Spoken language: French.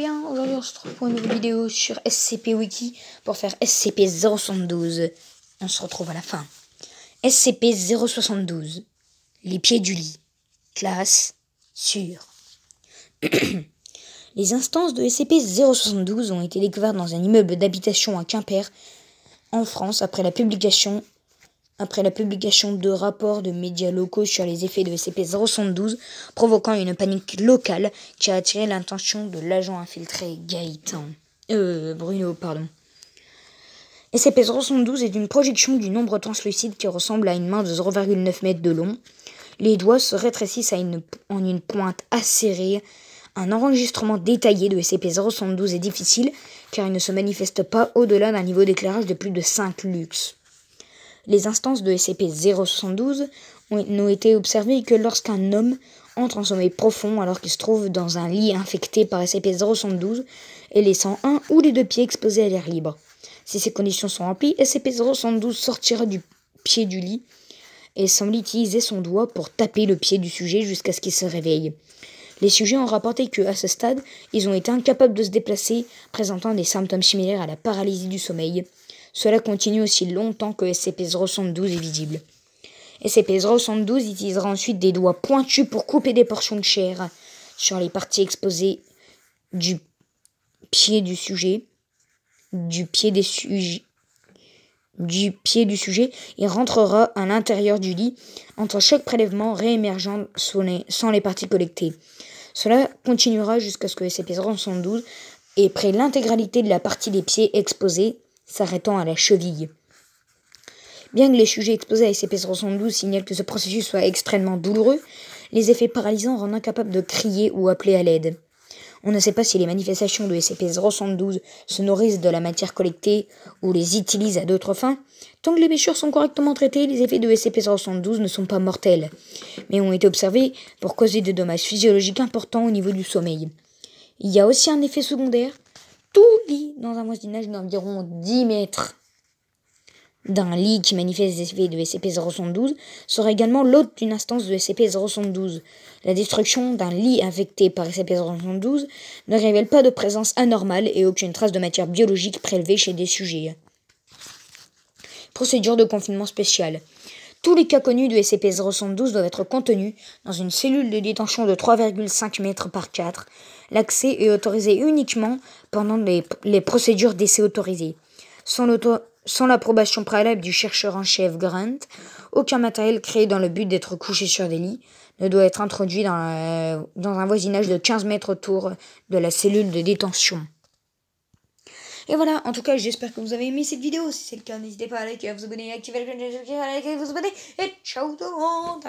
bien, aujourd'hui on se retrouve pour une nouvelle vidéo sur SCP Wiki pour faire SCP-072. On se retrouve à la fin. SCP-072, les pieds du lit. Classe sûre. Les instances de SCP-072 ont été découvertes dans un immeuble d'habitation à Quimper, en France, après la publication de rapports de médias locaux sur les effets de SCP-072, provoquant une panique locale qui a attiré l'attention de l'agent infiltré Bruno. SCP-072 est une projection du nombre translucide qui ressemble à une main de 0,9 m de long. Les doigts se rétrécissent en une pointe acérée. Un enregistrement détaillé de SCP-072 est difficile car il ne se manifeste pas au-delà d'un niveau d'éclairage de plus de 5 lux. Les instances de SCP-072 n'ont été observées que lorsqu'un homme entre en sommeil profond alors qu'il se trouve dans un lit infecté par SCP-072 et laissant un ou les deux pieds exposés à l'air libre. Si ces conditions sont remplies, SCP-072 sortira du pied du lit et semble utiliser son doigt pour taper le pied du sujet jusqu'à ce qu'il se réveille. Les sujets ont rapporté qu'à ce stade, ils ont été incapables de se déplacer, présentant des symptômes similaires à la paralysie du sommeil. Cela continue aussi longtemps que SCP-072 est visible. SCP-072 utilisera ensuite des doigts pointus pour couper des portions de chair sur les parties exposées du pied du sujet. Du pied du sujet et rentrera à l'intérieur du lit entre chaque prélèvement réémergeant sans les parties collectées. Cela continuera jusqu'à ce que SCP-072 ait pris l'intégralité de la partie des pieds exposés, s'arrêtant à la cheville. Bien que les sujets exposés à SCP-072 signalent que ce processus soit extrêmement douloureux, les effets paralysants rendent incapables de crier ou appeler à l'aide. On ne sait pas si les manifestations de SCP-072 se nourrissent de la matière collectée ou les utilisent à d'autres fins. Tant que les blessures sont correctement traitées, les effets de SCP-072 ne sont pas mortels, mais ont été observés pour causer des dommages physiologiques importants au niveau du sommeil. Il y a aussi un effet secondaire. Tout lit dans un voisinage d'environ 10 mètres d'un lit qui manifeste des effets de SCP-072 sera également l'hôte d'une instance de SCP-072. La destruction d'un lit infecté par SCP-072 ne révèle pas de présence anormale et aucune trace de matière biologique prélevée chez des sujets. Procédure de confinement spéciale. Tous les cas connus de SCP-072 doivent être contenus dans une cellule de détention de 3,5 m par 4. L'accès est autorisé uniquement pendant les procédures d'essai autorisées. Sans l'approbation préalable du chercheur en chef Grant, aucun matériel créé dans le but d'être couché sur des lits ne doit être introduit dans un voisinage de 15 mètres autour de la cellule de détention. Et voilà, en tout cas, j'espère que vous avez aimé cette vidéo. Si c'est le cas, n'hésitez pas à liker, à vous abonner, à activer la cloche, à vous abonner. Et ciao tout le monde.